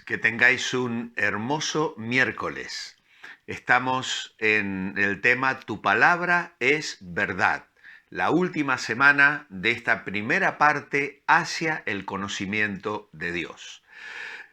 que tengáis un hermoso miércoles. Estamos en el tema Tu palabra es verdad, la última semana de esta primera parte hacia el conocimiento de Dios.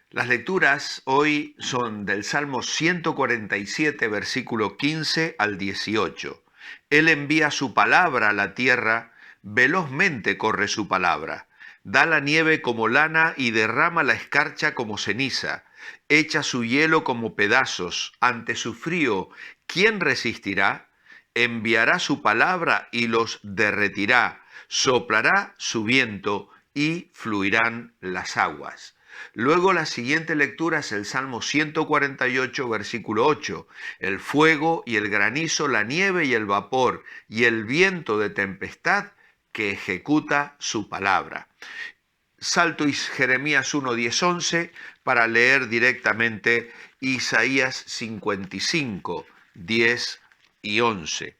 Las lecturas hoy son del Salmo 147, versículo 15 al 18. Él envía su palabra a la tierra, velozmente corre su palabra. Da la nieve como lana y derrama la escarcha como ceniza. Echa su hielo como pedazos. Ante su frío, ¿quién resistirá? Enviará su palabra y los derretirá. Soplará su viento y fluirán las aguas. Luego la siguiente lectura es el Salmo 148, versículo 8. El fuego y el granizo, la nieve y el vapor y el viento de tempestad que ejecuta su palabra. Salto Jeremías 1, 10, 11 para leer directamente Isaías 55, 10 y 11.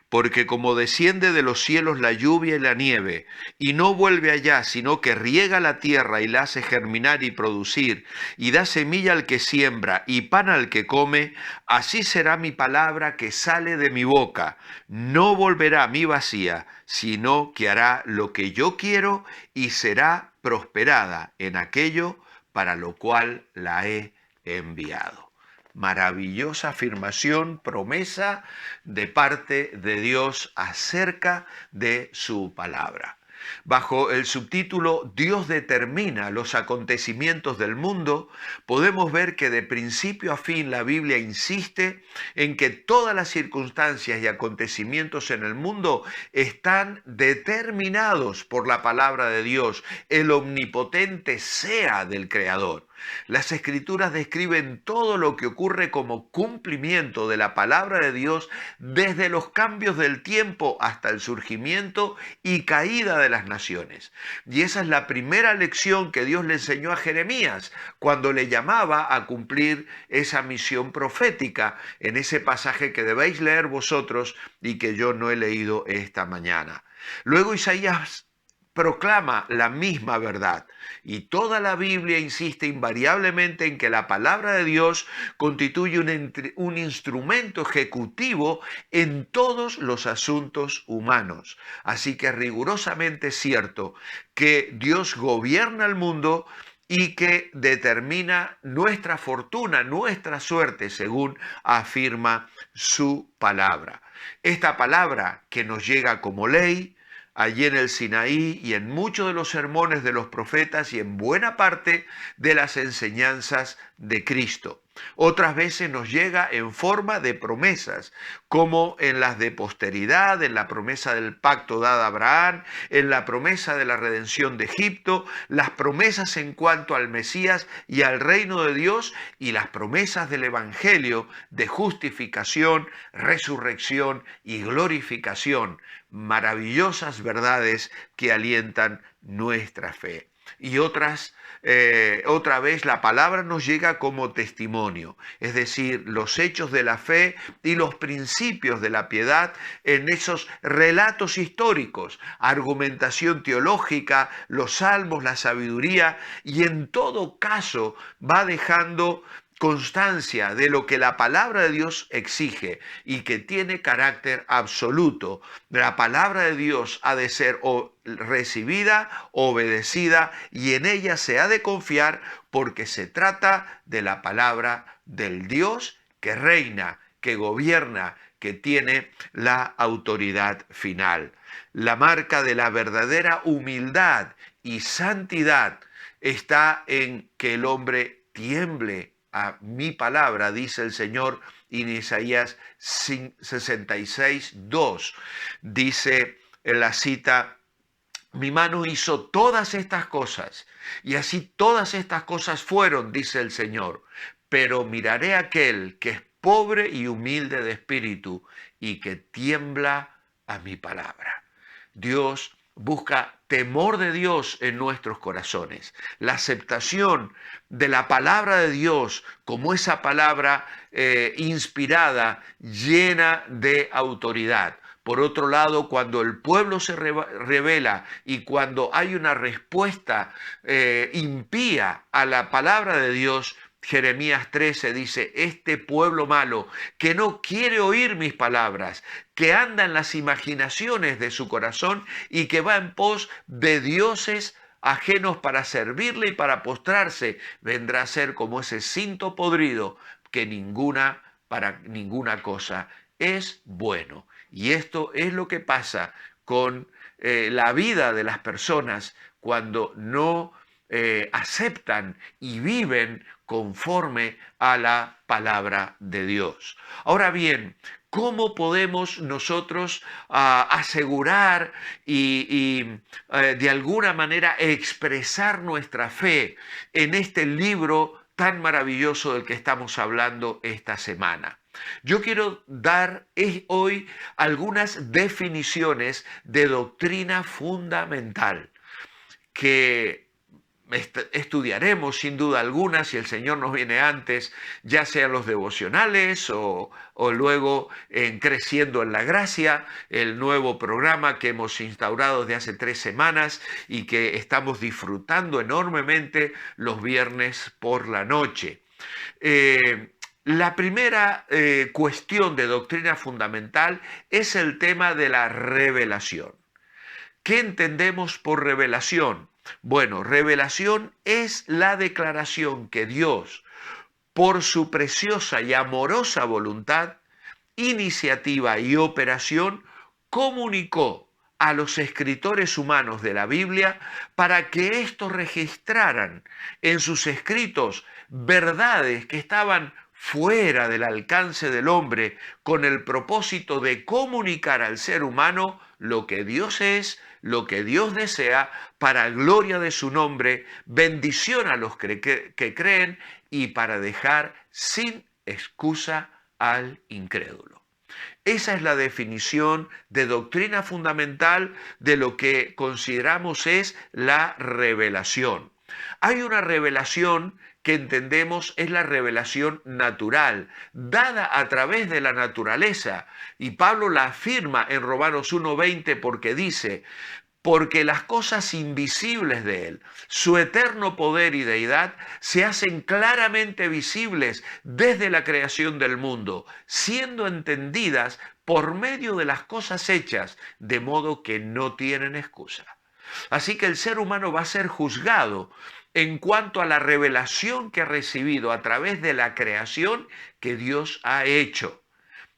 Porque como desciende de los cielos la lluvia y la nieve, y no vuelve allá, sino que riega la tierra y la hace germinar y producir, y da semilla al que siembra y pan al que come, así será mi palabra que sale de mi boca. No volverá a mí vacía, sino que hará lo que yo quiero y será prosperada en aquello para lo cual la he enviado. Maravillosa afirmación, promesa de parte de Dios acerca de su palabra. Bajo el subtítulo Dios determina los acontecimientos del mundo, podemos ver que de principio a fin la Biblia insiste en que todas las circunstancias y acontecimientos en el mundo están determinados por la palabra de Dios, el omnipotente sea del Creador. Las Escrituras describen todo lo que ocurre como cumplimiento de la palabra de Dios desde los cambios del tiempo hasta el surgimiento y caída de las naciones. Y esa es la primera lección que Dios le enseñó a Jeremías cuando le llamaba a cumplir esa misión profética en ese pasaje que debéis leer vosotros y que yo no he leído esta mañana. Luego Isaías proclama la misma verdad. Y toda la Biblia insiste invariablemente en que la palabra de Dios constituye un instrumento ejecutivo en todos los asuntos humanos. Así que es rigurosamente cierto que Dios gobierna el mundo y que determina nuestra fortuna, nuestra suerte, según afirma su palabra. Esta palabra que nos llega como ley, allí en el Sinaí y en muchos de los sermones de los profetas y en buena parte de las enseñanzas de Cristo. Otras veces nos llega en forma de promesas, como en las de posteridad, en la promesa del pacto dada a Abraham, en la promesa de la redención de Egipto, las promesas en cuanto al Mesías y al reino de Dios y las promesas del Evangelio de justificación, resurrección y glorificación. Maravillosas verdades que alientan nuestra fe. Y otra vez la palabra nos llega como testimonio, es decir, los hechos de la fe y los principios de la piedad en esos relatos históricos, argumentación teológica, los salmos, la sabiduría, y en todo caso va dejando constancia de lo que la palabra de Dios exige y que tiene carácter absoluto. La palabra de Dios ha de ser recibida, obedecida y en ella se ha de confiar porque se trata de la palabra del Dios que reina, que gobierna, que tiene la autoridad final. La marca de la verdadera humildad y santidad está en que el hombre tiemble a mi palabra, dice el Señor en Isaías 66, 2. Dice en la cita: mi mano hizo todas estas cosas, y así todas estas cosas fueron, dice el Señor. Pero miraré a aquel que es pobre y humilde de espíritu y que tiembla a mi palabra. Dios busca temor de Dios en nuestros corazones, la aceptación de la palabra de Dios como esa palabra inspirada, llena de autoridad. Por otro lado, cuando el pueblo se rebela y cuando hay una respuesta impía a la palabra de Dios, Jeremías 13 dice, este pueblo malo que no quiere oír mis palabras, que anda en las imaginaciones de su corazón y que va en pos de dioses ajenos para servirle y para postrarse, vendrá a ser como ese cinto podrido que para ninguna cosa es bueno. Y esto es lo que pasa con la vida de las personas cuando no aceptan y viven conforme a la palabra de Dios. Ahora bien, ¿cómo podemos nosotros asegurar y de alguna manera expresar nuestra fe en este libro tan maravilloso del que estamos hablando esta semana? Yo quiero dar hoy algunas definiciones de doctrina fundamental que estudiaremos sin duda alguna, si el Señor nos viene antes, ya sean los devocionales o luego en Creciendo en la Gracia, el nuevo programa que hemos instaurado desde hace 3 semanas y que estamos disfrutando enormemente los viernes por la noche. La primera cuestión de doctrina fundamental es el tema de la revelación. ¿Qué entendemos por revelación? Bueno, revelación es la declaración que Dios, por su preciosa y amorosa voluntad, iniciativa y operación, comunicó a los escritores humanos de la Biblia para que éstos registraran en sus escritos verdades que estaban fuera del alcance del hombre con el propósito de comunicar al ser humano lo que Dios es, lo que Dios desea, para gloria de su nombre, bendición a los que creen y para dejar sin excusa al incrédulo. Esa es la definición de doctrina fundamental de lo que consideramos es la revelación. Hay una revelación que entendemos es la revelación natural, dada a través de la naturaleza. Y Pablo la afirma en Romanos 1:20 porque dice, porque las cosas invisibles de Él, su eterno poder y deidad, se hacen claramente visibles desde la creación del mundo, siendo entendidas por medio de las cosas hechas, de modo que no tienen excusa. Así que el ser humano va a ser juzgado en cuanto a la revelación que ha recibido a través de la creación que Dios ha hecho.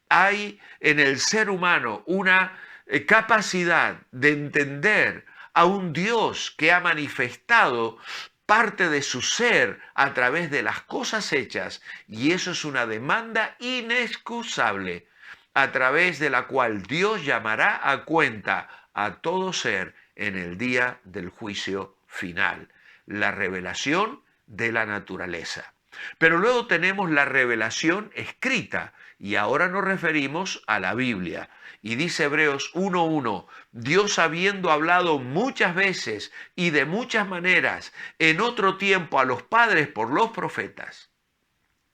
Hay en el ser humano una capacidad de entender a un Dios que ha manifestado parte de su ser a través de las cosas hechas, y eso es una demanda inexcusable a través de la cual Dios llamará a cuenta a todo ser en el día del juicio final. La revelación de la naturaleza. Pero luego tenemos la revelación escrita, y ahora nos referimos a la Biblia. Y dice Hebreos 1:1, Dios habiendo hablado muchas veces y de muchas maneras en otro tiempo a los padres por los profetas.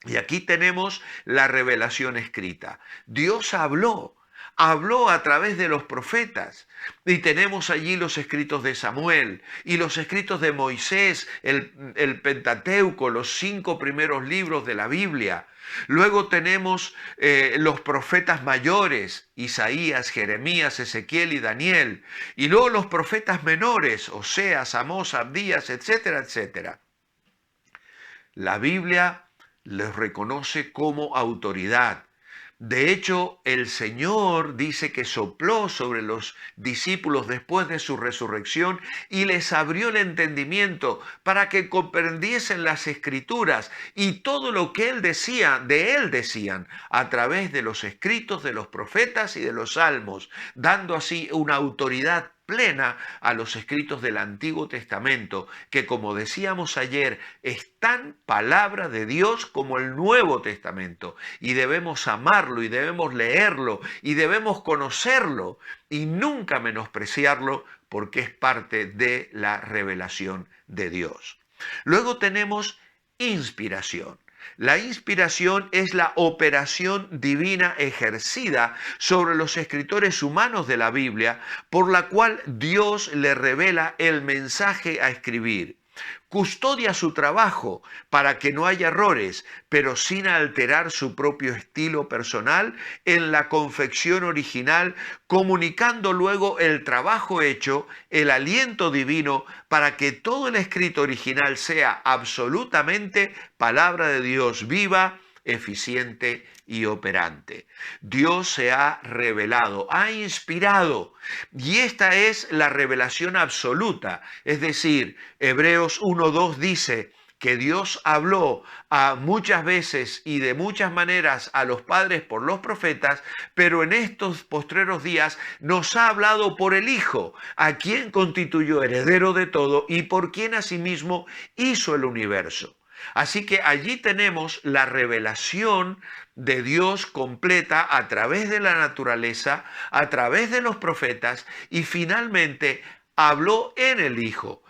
Y aquí tenemos la revelación escrita. Dios habló a través de los profetas. Y tenemos allí los escritos de Samuel y los escritos de Moisés, el Pentateuco, los 5 primeros libros de la Biblia. Luego tenemos los profetas mayores, Isaías, Jeremías, Ezequiel y Daniel. Y luego los profetas menores, Oseas, Amós, Abdías, etcétera, etcétera. La Biblia les reconoce como autoridad. De hecho, el Señor dice que sopló sobre los discípulos después de su resurrección y les abrió el entendimiento para que comprendiesen las Escrituras y todo lo que Él decía, de Él decían, a través de los escritos de los profetas y de los salmos, dando así una autoridad plena a los escritos del Antiguo Testamento, que como decíamos ayer, es tan palabra de Dios como el Nuevo Testamento, y debemos amarlo y debemos leerlo y debemos conocerlo y nunca menospreciarlo porque es parte de la revelación de Dios. Luego tenemos inspiración. La inspiración es la operación divina ejercida sobre los escritores humanos de la Biblia, por la cual Dios le revela el mensaje a escribir. Custodia su trabajo para que no haya errores, pero sin alterar su propio estilo personal en la confección original, comunicando luego el trabajo hecho, el aliento divino, para que todo el escrito original sea absolutamente palabra de Dios viva, eficiente y operante. Dios se ha revelado, ha inspirado, y esta es la revelación absoluta. Es decir, Hebreos 1:2 dice que Dios habló muchas veces y de muchas maneras a los padres por los profetas, pero en estos postreros días nos ha hablado por el Hijo, a quien constituyó heredero de todo y por quien asimismo hizo el universo. Así que allí tenemos la revelación de Dios completa a través de la naturaleza, a través de los profetas y finalmente habló en el Hijo.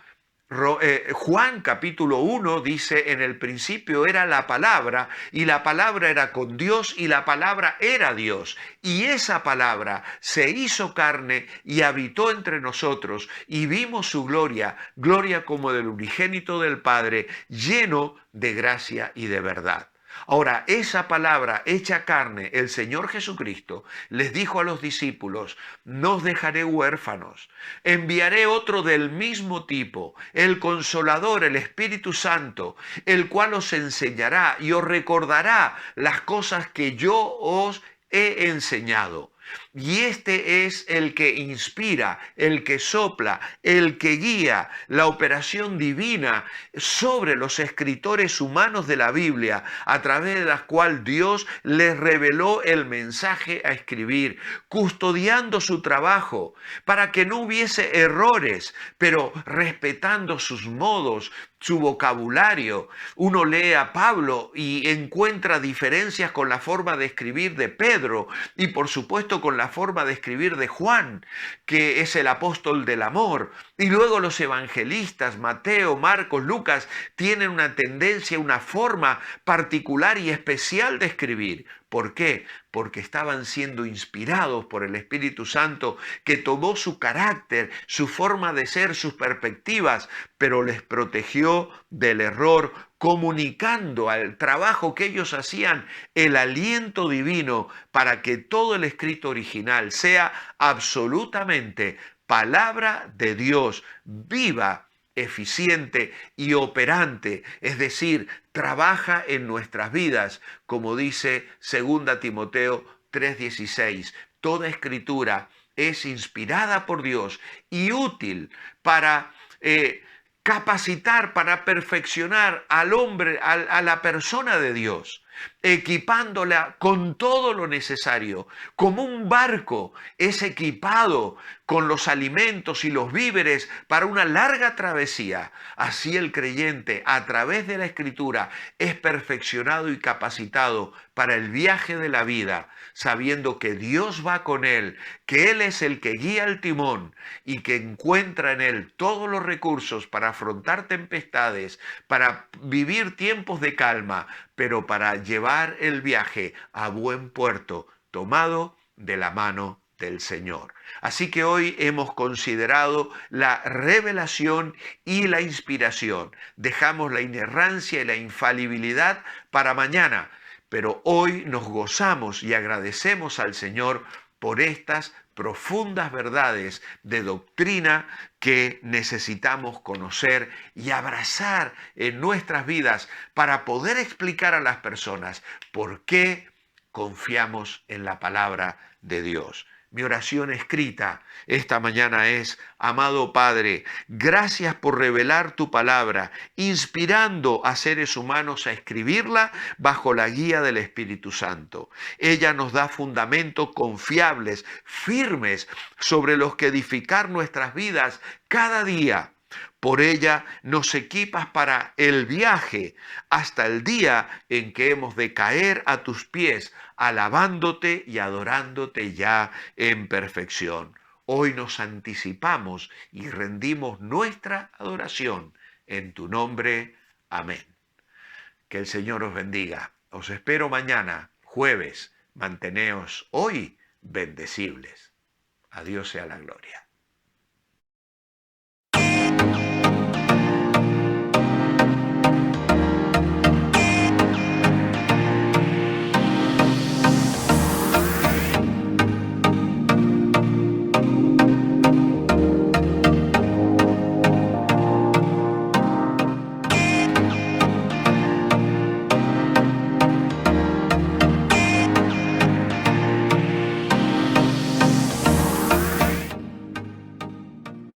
Juan capítulo 1 dice, en el principio era la palabra y la palabra era con Dios y la palabra era Dios. Y esa palabra se hizo carne y habitó entre nosotros y vimos su gloria, gloria como del unigénito del Padre, lleno de gracia y de verdad. Ahora, esa palabra hecha carne, el Señor Jesucristo, les dijo a los discípulos, no os dejaré huérfanos, enviaré otro del mismo tipo, el Consolador, el Espíritu Santo, el cual os enseñará y os recordará las cosas que yo os he enseñado. Y este es el que inspira, el que sopla, el que guía la operación divina sobre los escritores humanos de la Biblia, a través de la cual Dios les reveló el mensaje a escribir, custodiando su trabajo para que no hubiese errores, pero respetando sus modos, su vocabulario. Uno lee a Pablo y encuentra diferencias con la forma de escribir de Pedro y por supuesto con la forma de escribir de Juan, que es el apóstol del amor. Y luego los evangelistas, Mateo, Marcos, Lucas, tienen una tendencia, una forma particular y especial de escribir. ¿Por qué? Porque estaban siendo inspirados por el Espíritu Santo, que tomó su carácter, su forma de ser, sus perspectivas, pero les protegió del error, comunicando al trabajo que ellos hacían el aliento divino para que todo el escrito original sea absolutamente palabra de Dios viva, eficiente y operante, es decir, trabaja en nuestras vidas, como dice 2 Timoteo 3:16. Toda escritura es inspirada por Dios y útil para capacitar, para perfeccionar al hombre, a la persona de Dios, equipándola con todo lo necesario, como un barco es equipado con los alimentos y los víveres para una larga travesía. Así el creyente, a través de la Escritura, es perfeccionado y capacitado para el viaje de la vida, sabiendo que Dios va con él, que Él es el que guía el timón y que encuentra en Él todos los recursos para afrontar tempestades, para vivir tiempos de calma, pero para llevar el viaje a buen puerto, tomado de la mano del Señor. Así que hoy hemos considerado la revelación y la inspiración. Dejamos la inerrancia y la infalibilidad para mañana, pero hoy nos gozamos y agradecemos al Señor por estas profundas verdades de doctrina que necesitamos conocer y abrazar en nuestras vidas para poder explicar a las personas por qué confiamos en la palabra de Dios. Mi oración escrita esta mañana es, amado Padre, gracias por revelar tu palabra, inspirando a seres humanos a escribirla bajo la guía del Espíritu Santo. Ella nos da fundamentos confiables, firmes, sobre los que edificar nuestras vidas cada día. Por ella nos equipas para el viaje hasta el día en que hemos de caer a tus pies, alabándote y adorándote ya en perfección. Hoy nos anticipamos y rendimos nuestra adoración en tu nombre. Amén. Que el Señor os bendiga. Os espero mañana, jueves. Manteneos hoy bendecibles. A Dios sea la gloria.